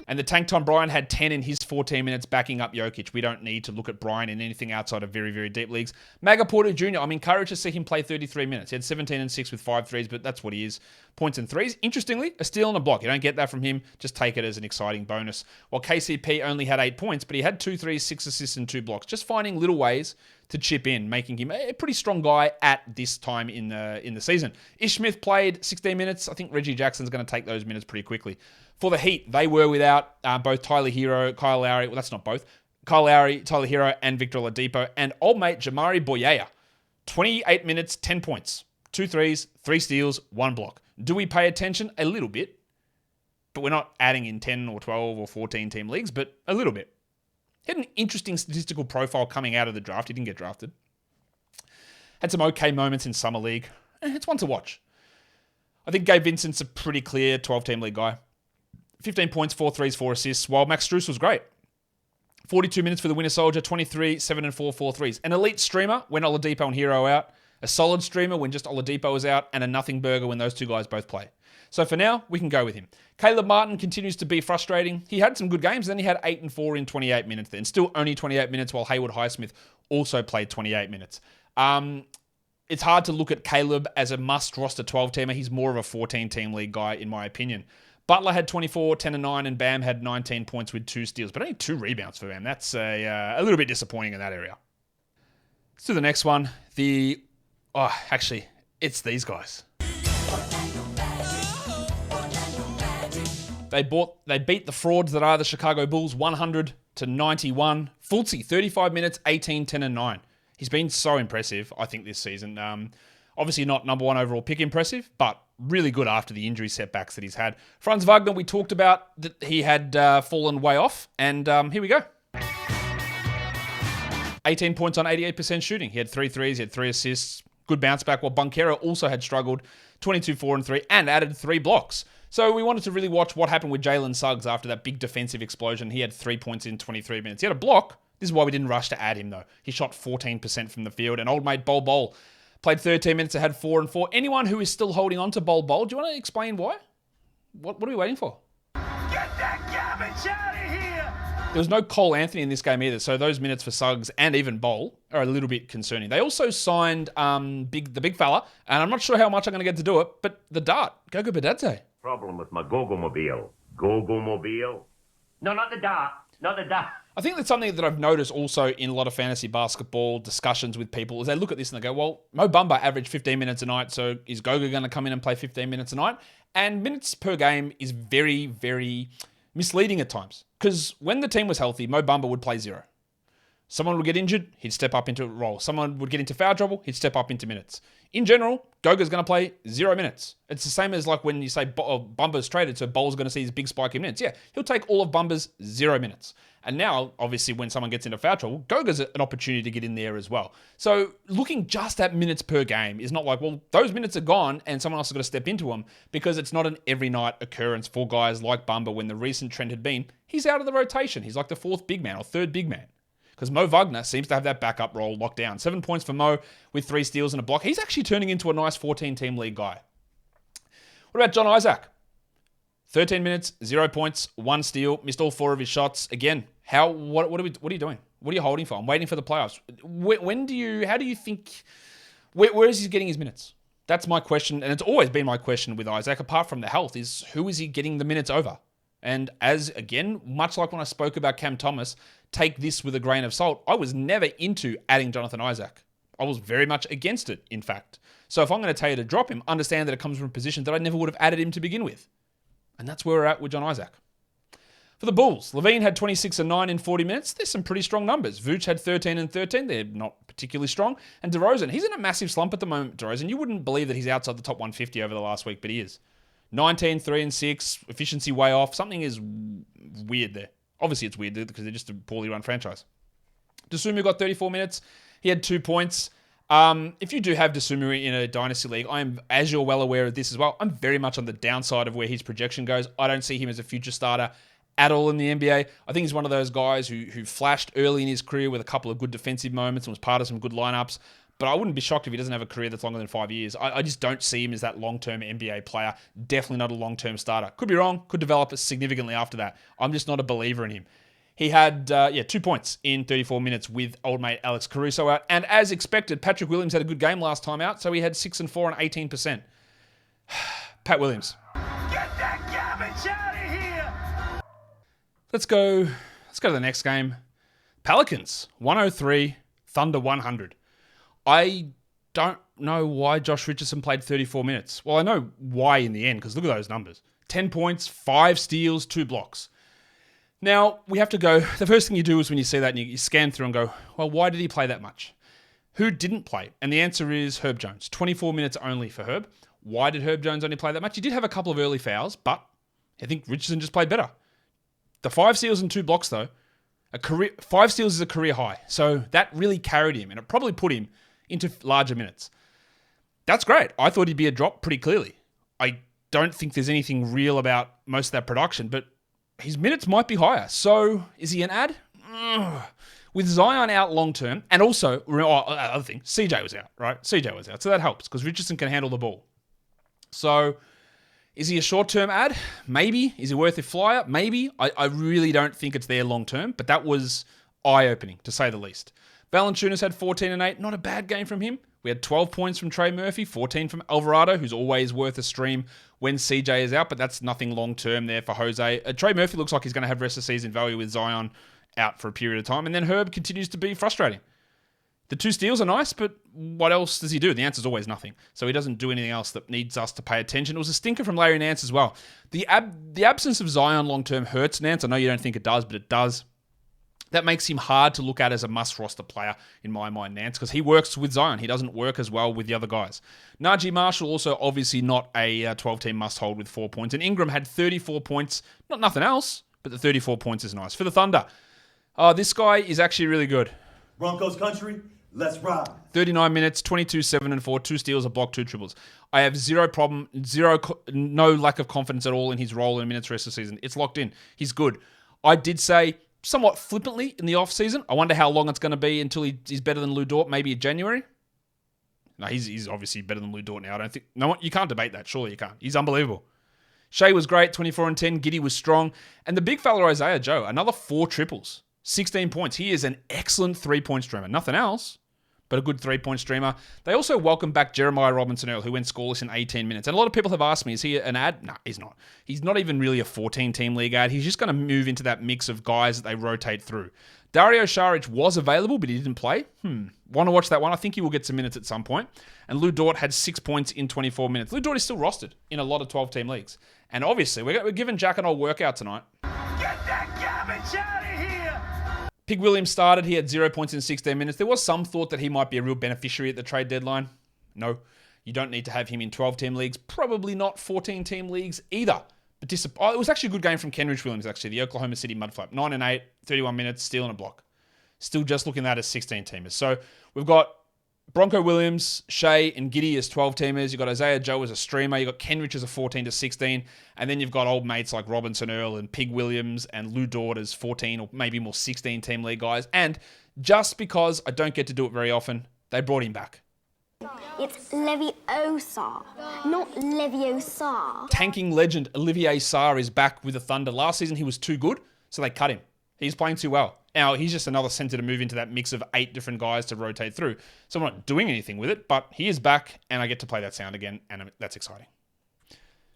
And the Tank Tom Bryan had 10 in his 14 minutes backing up Jokic. We don't need to look at Bryan in anything outside of very, very deep leagues. Maga Porter Jr., I'm encouraged to see him play 33 minutes. He had 17 and 6 with 5 threes, but that's what he is. Points and threes. Interestingly, a steal and a block. You don't get that from him. Just take it as an exciting bonus. While KCP only had 8 points, but he had 2 threes, 6 assists, and 2 blocks. Just finding little ways to chip in, making him a pretty strong guy at this time in the season. Ish Smith played 16 minutes. I think Reggie Jackson's going to take those minutes pretty quickly. For the Heat, they were without both Tyler Hero, Kyle Lowry. Well, that's not both. Kyle Lowry, Tyler Hero, and Victor Oladipo. And old mate Jamari Boyea. 28 minutes, 10 points. 2 threes, 3 steals, 1 block. Do we pay attention? A little bit. But we're not adding in 10 or 12 or 14 team leagues, but a little bit. He had an interesting statistical profile coming out of the draft. He didn't get drafted. Had some okay moments in Summer League. It's one to watch. I think Gabe Vincent's a pretty clear 12-team league guy. 15 points, 4 threes, 4 assists, while Max Strus was great. 42 minutes for the Winter Soldier, 23, 7 and 4, 4 threes. An elite streamer when Oladipo and Hero out. A solid streamer when just Oladipo is out. And a nothing burger when those two guys both play. So for now, we can go with him. Caleb Martin continues to be frustrating. He had some good games, then he had 8 and 4 in 28 minutes then. Still only 28 minutes, while Haywood Highsmith also played 28 minutes. It's hard to look at Caleb as a must-roster 12-teamer. He's more of a 14-team league guy, in my opinion. Butler had 24, 10 and 9, and Bam had 19 points with 2 steals, but only 2 rebounds for Bam. That's a little bit disappointing in that area. Let's do the next one. It's these guys. They beat the frauds that are the Chicago Bulls 100-91. Fultzy, 35 minutes, 18, 10, and 9. He's been so impressive, I think, this season. Obviously not number 1 overall pick impressive, but really good after the injury setbacks that he's had. Franz Wagner, we talked about that he had fallen way off, and here we go. 18 points on 88% shooting. He had 3 threes, he had 3 assists. Good bounce back, while Bunkero also had struggled. 22, 4 and 3, and added 3 blocks. So we wanted to really watch what happened with Jalen Suggs after that big defensive explosion. He had 3 points in 23 minutes. He had a block. This is why we didn't rush to add him, though. He shot 14% from the field. And old mate Bol played 13 minutes and had 4 and 4. Anyone who is still holding on to Bol, do you want to explain why? What are we waiting for? Get that garbage out of here! There was no Cole Anthony in this game either, so those minutes for Suggs and even Bol are a little bit concerning. They also signed the big fella, and I'm not sure how much I'm going to get to do it, but the Dart, Gogo Badadze. Problem with my Gogo-mobile. Gogo-mobile? No, not the dart. Not the dart. I think that's something that I've noticed also in a lot of fantasy basketball discussions with people is they look at this and they go, well, Mo Bamba averaged 15 minutes a night, so is Gogo going to come in and play 15 minutes a night? And minutes per game is very, very misleading at times. Because when the team was healthy, Mo Bamba would play 0. Someone would get injured, he'd step up into a role. Someone would get into foul trouble, he'd step up into minutes. In general, Goga's going to play 0 minutes. It's the same as like when you say Bumba's traded, so Bol's going to see his big spike in minutes. Yeah, he'll take all of Bumba's 0 minutes. And now, obviously, when someone gets into foul trouble, Goga's an opportunity to get in there as well. So looking just at minutes per game is not like, well, those minutes are gone and someone else has got to step into them, because it's not an every night occurrence for guys like Bumba when the recent trend had been, he's out of the rotation. He's like the 4th big man or 3rd big man. Because Mo Wagner seems to have that backup role locked down. 7 points for Mo with 3 steals and a block. He's actually turning into a nice 14-team league guy. What about John Isaac? 13 minutes, 0 points, 1 steal, missed all 4 of his shots. Again, what are you doing? What are you holding for? I'm waiting for the playoffs. How do you think, where is he getting his minutes? That's my question, and it's always been my question with Isaac, apart from the health, is who is he getting the minutes over? And as, again, much like when I spoke about Cam Thomas, take this with a grain of salt. I was never into adding Jonathan Isaac. I was very much against it, in fact. So if I'm going to tell you to drop him, understand that it comes from a position that I never would have added him to begin with. And that's where we're at with John Isaac. For the Bulls, Levine had 26 and 9 in 40 minutes. There's some pretty strong numbers. Vooch had 13 and 13. They're not particularly strong. And DeRozan, he's in a massive slump at the moment, DeRozan. You wouldn't believe that he's outside the top 150 over the last week, but he is. 19, 3 and 6, efficiency way off. Something is weird there. Obviously, it's weird because they're just a poorly run franchise. Dosunmu got 34 minutes. He had 2 points. If you do have Dosunmu in a dynasty league, I am, as you're well aware of this as well, I'm very much on the downside of where his projection goes. I don't see him as a future starter at all in the NBA. I think he's one of those guys who flashed early in his career with a couple of good defensive moments and was part of some good lineups. But I wouldn't be shocked if he doesn't have a career that's longer than 5 years. I just don't see him as that long-term NBA player. Definitely not a long-term starter. Could be wrong. Could develop significantly after that. I'm just not a believer in him. He had 2 points in 34 minutes with old mate Alex Caruso out. And as expected, Patrick Williams had a good game last time out. So he had 6 and 4 and 18%. Pat Williams. Get that garbage out of here! Let's go to the next game. Pelicans, 103, Thunder 100. I don't know why Josh Richardson played 34 minutes. Well, I know why in the end, because look at those numbers. 10 points, 5 steals, 2 blocks. Now, we have to go, the first thing you do is when you see that and you scan through and go, well, why did he play that much? Who didn't play? And the answer is Herb Jones. 24 minutes only for Herb. Why did Herb Jones only play that much? He did have a couple of early fouls, but I think Richardson just played better. The 5 steals and 2 blocks, though, 5 steals is a career high. So that really carried him, and it probably put him into larger minutes. That's great. I thought he'd be a drop pretty clearly. I don't think there's anything real about most of that production, but his minutes might be higher. So is he an ad? With Zion out long term, and also, other thing, CJ was out, right? CJ was out, so that helps because Richardson can handle the ball. So is he a short-term ad? Maybe. Is he worth a flyer? Maybe. I really don't think it's there long-term, but that was eye-opening, to say the least. Valanciunas had 14 and 8. Not a bad game from him. We had 12 points from Trey Murphy, 14 from Alvarado, who's always worth a stream when CJ is out, but that's nothing long-term there for Jose. Trey Murphy looks like he's going to have rest of season value with Zion out for a period of time, and then Herb continues to be frustrating. The 2 steals are nice, but what else does he do? The answer is always nothing. So he doesn't do anything else that needs us to pay attention. It was a stinker from Larry Nance as well. The absence of Zion long-term hurts Nance. I know you don't think it does, but it does. That makes him hard to look at as a must-roster player, in my mind, Nance, because he works with Zion. He doesn't work as well with the other guys. Najee Marshall also obviously not a 12-team must-hold with 4 points. And Ingram had 34 points. Not nothing else, but the 34 points is nice. For the Thunder, this guy is actually really good. Broncos country, let's ride. 39 minutes, 22, 7 and 4, 2 steals, a block, 2 triples. I have no lack of confidence at all in his role in minutes rest of the season. It's locked in. He's good. I did say somewhat flippantly in the offseason, I wonder how long it's going to be until he's better than Lou Dort, maybe in January. No, he's obviously better than Lou Dort now. I don't think, no, you can't debate that. Surely you can't. He's unbelievable. Shea was great, 24 and 10. Giddey was strong. And the big fella Isaiah Joe, another 4 triples, 16 points. He is an excellent 3-point streamer. Nothing else, but a good 3-point streamer. They also welcomed back Jeremiah Robinson-Earl, who went scoreless in 18 minutes. And a lot of people have asked me, is he an ad? No, he's not. He's not even really a 14-team league ad. He's just going to move into that mix of guys that they rotate through. Dario Saric was available, but he didn't play. Want to watch that one? I think he will get some minutes at some point. And Lou Dort had 6 points in 24 minutes. Lou Dort is still rostered in a lot of 12-team leagues. And obviously, we're giving Jack an old workout tonight. Get that garbage out of here! Pig Williams started. He had 0 points in 16 minutes. There was some thought that he might be a real beneficiary at the trade deadline. No, you don't need to have him in 12-team leagues. Probably not 14-team leagues either. But it was actually a good game from Kenrich Williams, actually, the Oklahoma City Mudflap. 9 and 8, 31 minutes, steal and a block. Still just looking at as 16-teamers. So we've got Bronco Williams, Shea, and Giddey as 12-teamers. You've got Isaiah Joe as a streamer. You've got Kenrich as a 14 to 16. And then you've got old mates like Robinson Earl and Pig Williams and Lou Dort as 14 or maybe more 16-team league guys. And just because I don't get to do it very often, they brought him back. It's Leviosa, not Leviosa. Tanking legend Olivier Sarr is back with the Thunder. Last season he was too good, so they cut him. He's playing too well. Now, he's just another center to move into that mix of 8 different guys to rotate through. So I'm not doing anything with it, but he is back, and I get to play that sound again, and that's exciting.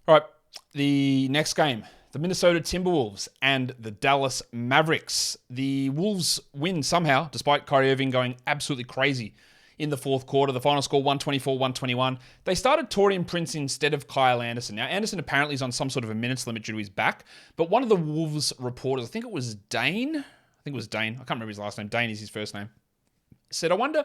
All right, the next game, the Minnesota Timberwolves and the Dallas Mavericks. The Wolves win somehow, despite Kyrie Irving going absolutely crazy in the fourth quarter. The final score, 124-121. They started Taurean Prince instead of Kyle Anderson. Now, Anderson apparently is on some sort of a minutes limit due to his back, but one of the Wolves reporters, I think it was Dane, I can't remember his last name. Dane is his first name. Said, I wonder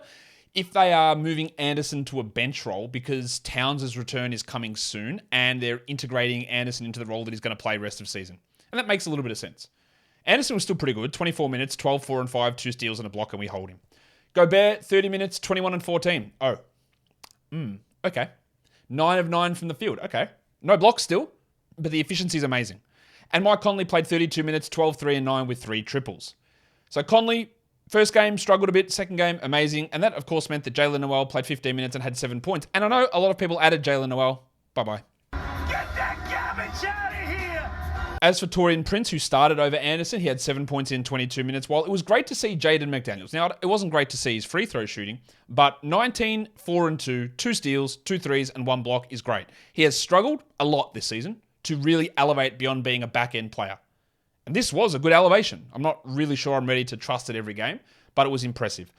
if they are moving Anderson to a bench role because Towns' return is coming soon and they're integrating Anderson into the role that he's going to play rest of season. And that makes a little bit of sense. Anderson was still pretty good. 24 minutes, 12, 4 and 5, 2 steals and a block, and we hold him. Gobert, 30 minutes, 21 and 14. Oh. Okay. 9 of 9 from the field. Okay. No blocks still, but the efficiency is amazing. And Mike Conley played 32 minutes, 12, 3 and 9 with 3 triples. So Conley, first game, struggled a bit. Second game, amazing. And that, of course, meant that Jaylen Noel played 15 minutes and had 7 points. And I know a lot of people added Jaylen Noel. Bye-bye. Get that garbage out of here! As for Taurean Prince, who started over Anderson, he had 7 points in 22 minutes. While it was great to see Jaden McDaniels. Now, it wasn't great to see his free throw shooting, but 19, 4 and 2, 2 steals, 2 threes, and 1 block is great. He has struggled a lot this season to really elevate beyond being a back-end player. And this was a good elevation. I'm not really sure I'm ready to trust it every game, but it was impressive.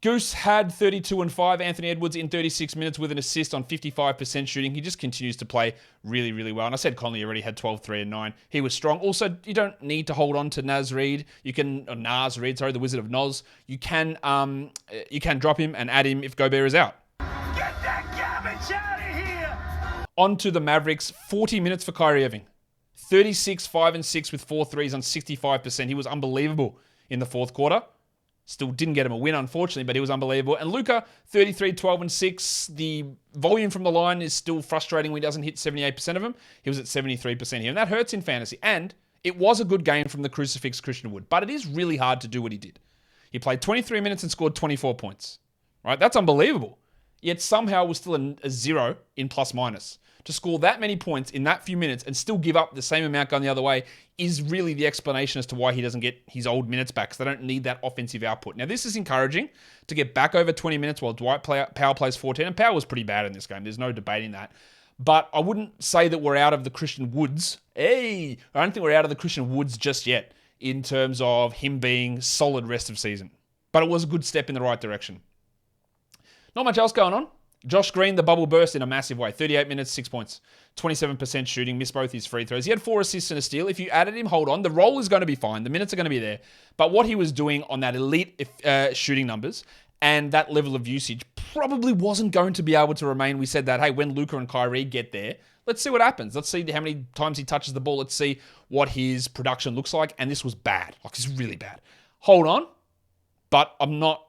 Goose had 32 and 5. Anthony Edwards in 36 minutes with an assist on 55% shooting. He just continues to play really, really well. And I said Conley already had 12, 3 and 9. He was strong. Also, you don't need to hold on to Naz Reid. The Wizard of Noz. You can drop him and add him if Gobert is out. Get that garbage out of here! On to the Mavericks. 40 minutes for Kyrie Irving. 36, 5 and 6 with 4 threes on 65%. He was unbelievable in the fourth quarter. Still didn't get him a win, unfortunately, but he was unbelievable. And Luka, 33, 12 and 6. The volume from the line is still frustrating when he doesn't hit 78% of them. He was at 73% here, and that hurts in fantasy. And it was a good game from the crucifix Christian Wood, but it is really hard to do what he did. He played 23 minutes and scored 24 points. Right? That's unbelievable. Yet somehow was still a 0 in plus minus. To score that many points in that few minutes and still give up the same amount going the other way is really the explanation as to why he doesn't get his old minutes back, because they don't need that offensive output. Now, this is encouraging to get back over 20 minutes while Dwight Powell plays 14, and Powell was pretty bad in this game. There's no debating that. But I wouldn't say that we're out of the Christian Woods. I don't think we're out of the Christian Woods just yet in terms of him being solid rest of season. But it was a good step in the right direction. Not much else going on. Josh Green, the bubble burst in a massive way. 38 minutes, 6 points. 27% shooting, missed both his free throws. He had 4 assists and a steal. If you added him, hold on. The role is going to be fine. The minutes are going to be there. But what he was doing on that elite shooting numbers and that level of usage probably wasn't going to be able to remain. We said that, hey, when Luka and Kyrie get there, let's see what happens. Let's see how many times he touches the ball. Let's see what his production looks like. And this was bad. It's really bad. Hold on. But I'm not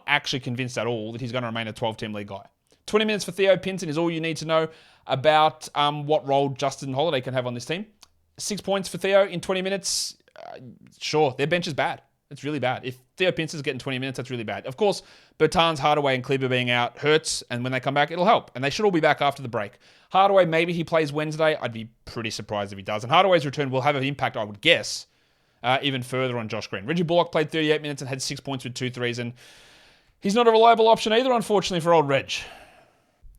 actually convinced at all that he's going to remain a 12-team league guy. 20 minutes for Theo Pinson is all you need to know about what role Justin Holiday can have on this team. 6 points for Theo in 20 minutes. Sure, their bench is bad. It's really bad. If Theo Pinson's getting 20 minutes, that's really bad. Of course, Bertans, Hardaway, and Kleber being out hurts, and when they come back, it'll help. And they should all be back after the break. Hardaway, maybe he plays Wednesday. I'd be pretty surprised if he does. And Hardaway's return will have an impact, I would guess, even further on Josh Green. Reggie Bullock played 38 minutes and had 6 points with 2 threes, and he's not a reliable option either, unfortunately, for old Reg.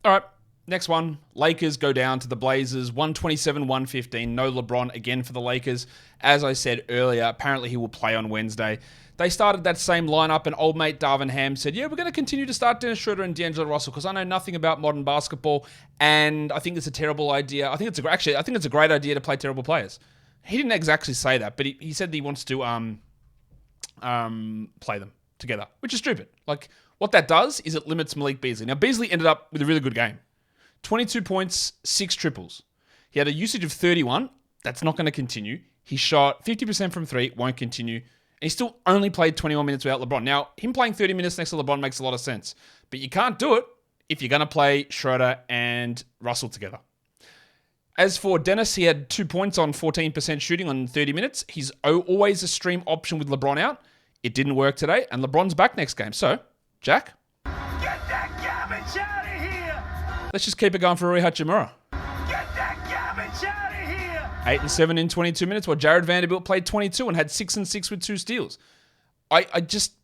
All right, next one. Lakers go down to the Blazers, 127-115. No LeBron again for the Lakers. As I said earlier, apparently he will play on Wednesday. They started that same lineup, and old mate Darvin Ham said, yeah, we're going to continue to start Dennis Schroeder and D'Angelo Russell because I know nothing about modern basketball, and I think it's a terrible idea. I think it's a great idea to play terrible players. He didn't exactly say that, but he said that he wants to play them together, which is stupid. What that does is it limits Malik Beasley. Now, Beasley ended up with a really good game. 22 points, 6 triples. He had a usage of 31. That's not going to continue. He shot 50% from 3, won't continue. And he still only played 21 minutes without LeBron. Now, him playing 30 minutes next to LeBron makes a lot of sense. But you can't do it if you're going to play Schroeder and Russell together. As for Dennis, he had 2 points on 14% shooting on 30 minutes. He's always a stream option with LeBron out. It didn't work today, and LeBron's back next game. So, Jack? Get that garbage out of here! Let's just keep it going for Rui Hachimura. Get that garbage out of here! 8 and 7 in 22 minutes, while Jared Vanderbilt played 22 and had 6 and 6 with 2 steals.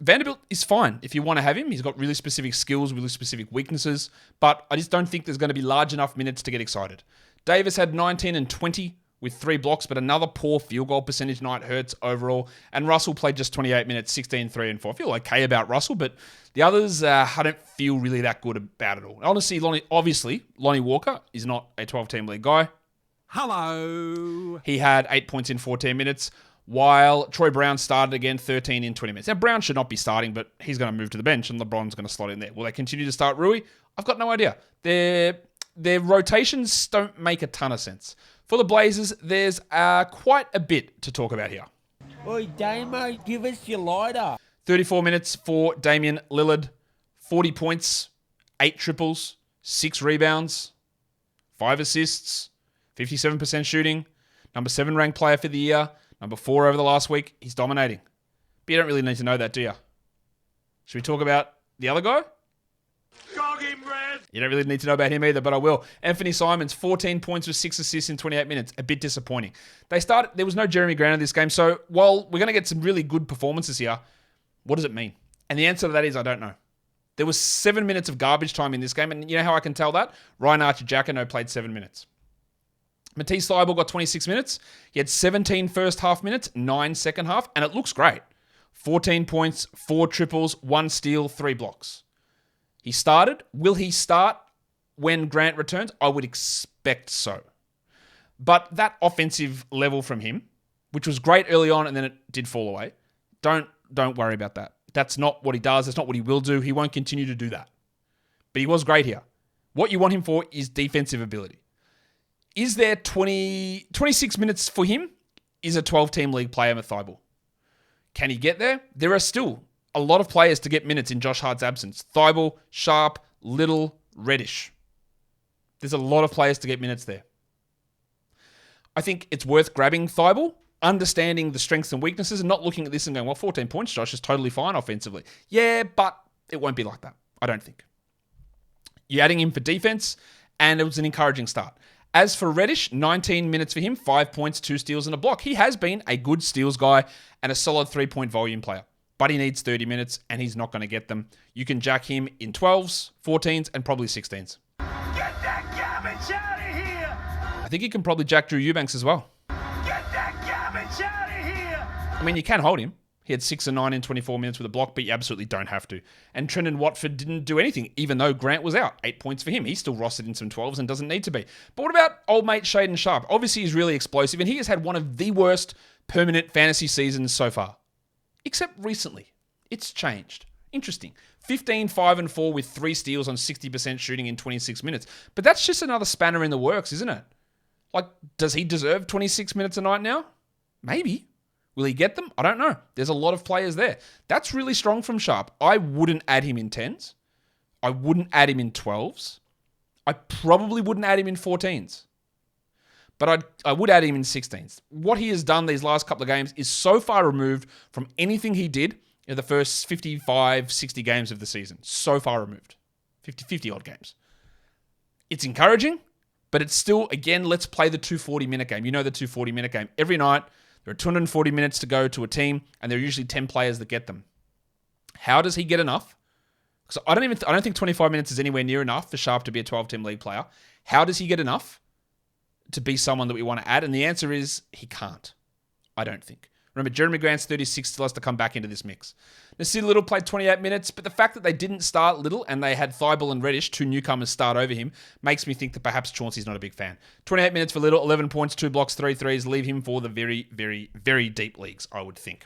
Vanderbilt is fine if you want to have him. He's got really specific skills, really specific weaknesses, but I just don't think there's going to be large enough minutes to get excited. Davis had 19 and 20 with 3 blocks, but another poor field goal percentage night hurts overall. And Russell played just 28 minutes, 16, 3 and 4. I feel okay about Russell, but the others, I don't feel really that good about it all. Honestly, Lonnie Walker is not a 12-team league guy. Hello. He had 8 points in 14 minutes, while Troy Brown started again 13 in 20 minutes. Now, Brown should not be starting, but he's going to move to the bench, and LeBron's going to slot in there. Will they continue to start Rui? I've got no idea. Their rotations don't make a ton of sense. For the Blazers, there's quite a bit to talk about here. Oi, Damo, give us your lighter. 34 minutes for Damian Lillard. 40 points, 8 triples, 6 rebounds, 5 assists, 57% shooting. Number 7 ranked player for the year. Number 4 over the last week. He's dominating. But you don't really need to know that, do you? Should we talk about the other guy? You don't really need to know about him either, but I will. Anthony Simons, 14 points with 6 assists in 28 minutes. A bit disappointing. There was no Jeremy Grant in this game, so while we're going to get some really good performances here, what does it mean? And the answer to that is I don't know. There was 7 minutes of garbage time in this game, and you know how I can tell that? Ryan Archer-Jacquino played 7 minutes. Matisse Thybulle got 26 minutes. He had 17 first half minutes, 9 second half, and it looks great. 14 points, 4 triples, 1 steal, 3 blocks. He started. Will he start when Grant returns? I would expect so. But that offensive level from him, which was great early on and then it did fall away, don't worry about that. That's not what he does. That's not what he will do. He won't continue to do that. But he was great here. What you want him for is defensive ability. Is there 26 minutes for him? Is a 12-team league player with Thybulle? Can he get there? There are still a lot of players to get minutes in Josh Hart's absence. Thybulle, Sharp, Little, Reddish. There's a lot of players to get minutes there. I think it's worth grabbing Thybulle, understanding the strengths and weaknesses, and not looking at this and going, well, 14 points, Josh, is totally fine offensively. Yeah, but it won't be like that. I don't think. You're adding him for defense, and it was an encouraging start. As for Reddish, 19 minutes for him, 5 points, 2 steals, and a block. He has been a good steals guy and a solid 3-point volume player. But he needs 30 minutes, and he's not going to get them. You can jack him in 12s, 14s, and probably 16s. Get that garbage out of here! I think you can probably jack Drew Eubanks as well. Get that garbage out of here! I mean, you can hold him. He had 6 and 9 in 24 minutes with a block, but you absolutely don't have to. And Trendon Watford didn't do anything, even though Grant was out. 8 points for him. He's still rostered in some 12s and doesn't need to be. But what about old mate Shaedon Sharp? Obviously, he's really explosive, and he has had one of the worst permanent fantasy seasons so far. Except recently. It's changed. Interesting. 15, 5, and 4 with 3 steals on 60% shooting in 26 minutes. But that's just another spanner in the works, isn't it? Like, does he deserve 26 minutes a night now? Maybe. Will he get them? I don't know. There's a lot of players there. That's really strong from Sharp. I wouldn't add him in 10s. I wouldn't add him in 12s. I probably wouldn't add him in 14s. But I would add him in 16s. What he has done these last couple of games is so far removed from anything he did in the first 55, 60 games of the season. So far removed. 50 odd games. It's encouraging, but it's still, again, let's play the 240-minute game. You know the 240-minute game. Every night, there are 240 minutes to go to a team, and there are usually 10 players that get them. How does he get enough? Because I don't think 25 minutes is anywhere near enough for Sharp to be a 12-team league player. How does he get enough to be someone that we want to add? And the answer is he can't. I don't think. Remember, Jeremy Grant's 36 still has to come back into this mix. Nasir Little played 28 minutes, but the fact that they didn't start Little and they had Thybulle and Reddish, 2 newcomers, start over him, makes me think that perhaps Chauncey's not a big fan. 28 minutes for Little, 11 points, 2 blocks, 3 threes. Leave him for the very, very, very deep leagues, I would think.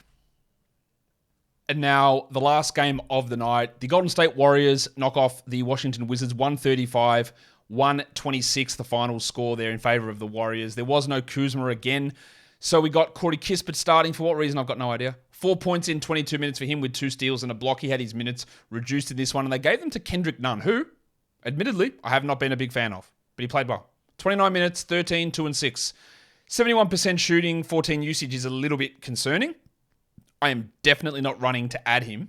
And now, the last game of the night, the Golden State Warriors knock off the Washington Wizards 135-126, the final score there in favor of the Warriors. There was no Kuzma again. So we got Corey Kispert starting. For what reason, I've got no idea. 4 points in 22 minutes for him with 2 steals and a block. He had his minutes reduced in this one, and they gave them to Kendrick Nunn, who, admittedly, I have not been a big fan of, but he played well. 29 minutes, 13, 2 and 6. 71% shooting, 14 usage is a little bit concerning. I am definitely not running to add him,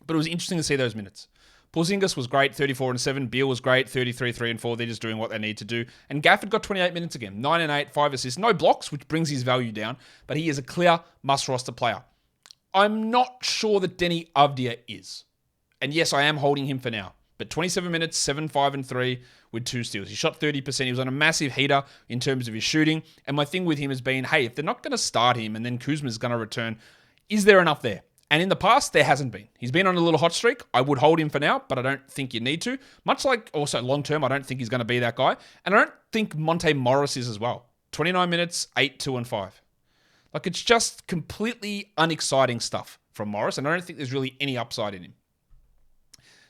but it was interesting to see those minutes. Porzingis was great, 34-7. Beal was great, 33, 3-4. They're just doing what they need to do. And Gafford got 28 minutes again, 9 and 8, 5 assists. No blocks, which brings his value down, but he is a clear must-roster player. I'm not sure that Denny Avdia is. And yes, I am holding him for now. But 27 minutes, 7, 5, and 3 with 2 steals. He shot 30%. He was on a massive heater in terms of his shooting. And my thing with him has been, hey, if they're not going to start him and then Kuzma's going to return, is there enough there? And in the past, there hasn't been. He's been on a little hot streak. I would hold him for now, but I don't think you need to. Much like also long-term, I don't think he's going to be that guy. And I don't think Monte Morris is as well. 29 minutes, 8, 2, and 5. Like, it's just completely unexciting stuff from Morris, and I don't think there's really any upside in him.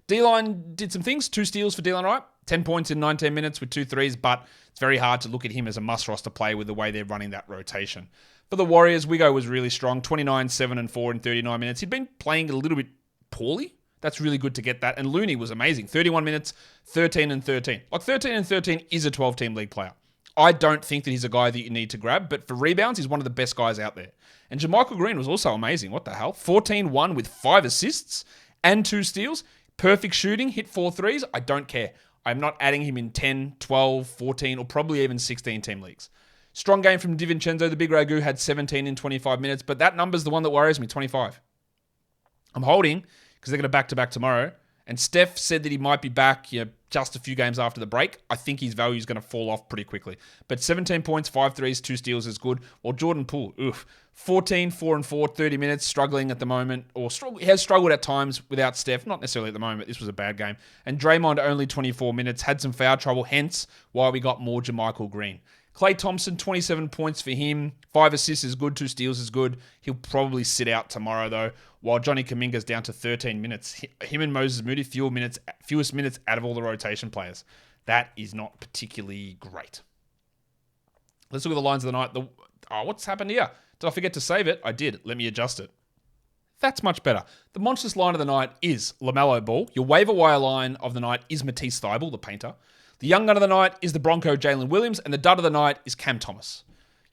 D-Line did some things. 2 steals for D-Line Wright. 10 points in 19 minutes with 2 threes, but it's very hard to look at him as a must-roster player with the way they're running that rotation. For the Warriors, Wigo was really strong. 29, 7, and 4 in 39 minutes. He'd been playing a little bit poorly. That's really good to get that. And Looney was amazing. 31 minutes, 13 and 13. Like, 13 and 13 is a 12-team league player. I don't think that he's a guy that you need to grab, but for rebounds, he's one of the best guys out there. And JaMychal Green was also amazing. What the hell? 14-1 with 5 assists and 2 steals. Perfect shooting, hit 4 threes. I don't care. I'm not adding him in 10, 12, 14, or probably even 16-team leagues. Strong game from DiVincenzo. The big Ragu had 17 in 25 minutes, but that number's the one that worries me, 25. I'm holding because they're going to back-to-back tomorrow. And Steph said that he might be back just a few games after the break. I think his value is going to fall off pretty quickly. But 17 points, 5 threes, 2 steals is good. Or Jordan Poole, 14, 4 and 4, 30 minutes, struggling at the moment. He has struggled at times without Steph. Not necessarily at the moment. This was a bad game. And Draymond only 24 minutes, had some foul trouble, hence why we got more JaMychal Green. Klay Thompson, 27 points for him. 5 assists is good. 2 steals is good. He'll probably sit out tomorrow, though, while Johnny Kuminga's down to 13 minutes. Him and Moses Moody, fewest minutes out of all the rotation players. That is not particularly great. Let's look at the lines of the night. What's happened here? Did I forget to save it? I did. Let me adjust it. That's much better. The monstrous line of the night is LaMelo Ball. Your waiver wire line of the night is Matisse Thybulle, the painter. The young gun of the night is the Bronco Jalen Williams, and the dud of the night is Cam Thomas.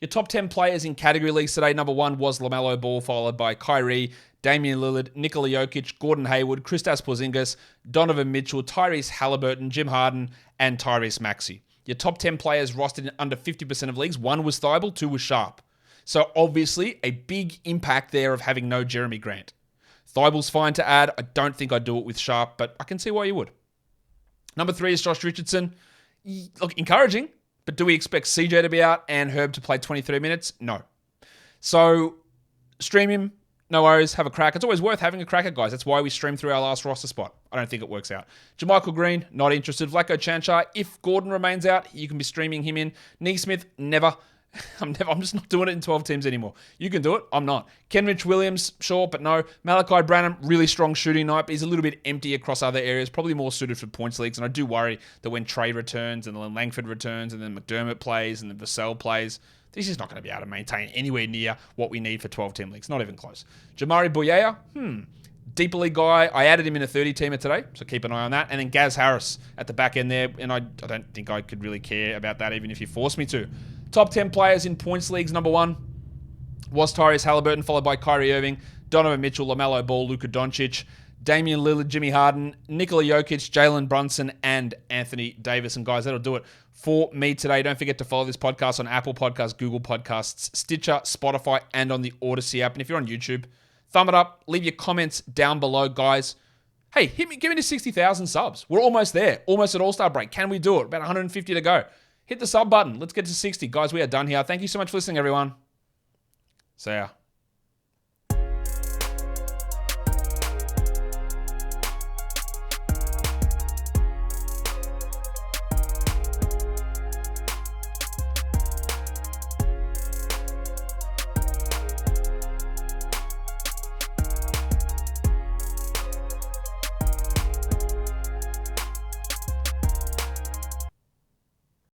Your top 10 players in category leagues today, number 1 was LaMelo Ball, followed by Kyrie, Damian Lillard, Nikola Jokic, Gordon Hayward, Kristaps Porzingis, Donovan Mitchell, Tyrese Halliburton, Jim Harden, and Tyrese Maxey. Your top 10 players rostered in under 50% of leagues, 1 was Thybulle, 2 was Sharp. So obviously a big impact there of having no Jeremy Grant. Thybulle's fine to add. I don't think I'd do it with Sharp, but I can see why you would. Number 3 is Josh Richardson. Look, encouraging, but do we expect CJ to be out and Herb to play 23 minutes? No. So stream him. No worries. Have a crack. It's always worth having a crack at, guys. That's why we stream through our last roster spot. I don't think it works out. JaMychal Green, not interested. Vlatko Chanchar, if Gordon remains out, you can be streaming him in. Neesmith, never. I'm just not doing it in 12 teams anymore. You can do it. I'm not. Kenrich Williams, sure, but no. Malachi Branham, really strong shooting night, but he's a little bit empty across other areas. Probably more suited for points leagues. And I do worry that when Trey returns and then Langford returns and then McDermott plays and then Vassell plays, this is not going to be able to maintain anywhere near what we need for 12-team leagues. Not even close. Jamari Bouyea, deeper league guy. I added him in a 30-teamer today, so keep an eye on that. And then Gaz Harris at the back end there, and I don't think I could really care about that even if you force me to. Top 10 players in points leagues, number 1 was Tyrese Halliburton, followed by Kyrie Irving, Donovan Mitchell, LaMelo Ball, Luka Doncic, Damian Lillard, Jimmy Harden, Nikola Jokic, Jalen Brunson, and Anthony Davis. And guys, that'll do it for me today. Don't forget to follow this podcast on Apple Podcasts, Google Podcasts, Stitcher, Spotify, and on the Odyssey app. And if you're on YouTube, thumb it up, leave your comments down below, guys. Hey, give me to 60,000 subs. We're almost there, almost at All-Star break. Can we do it? About 150 to go. Hit the sub button. Let's get to 60. Guys, we are done here. Thank you so much for listening, everyone. See ya.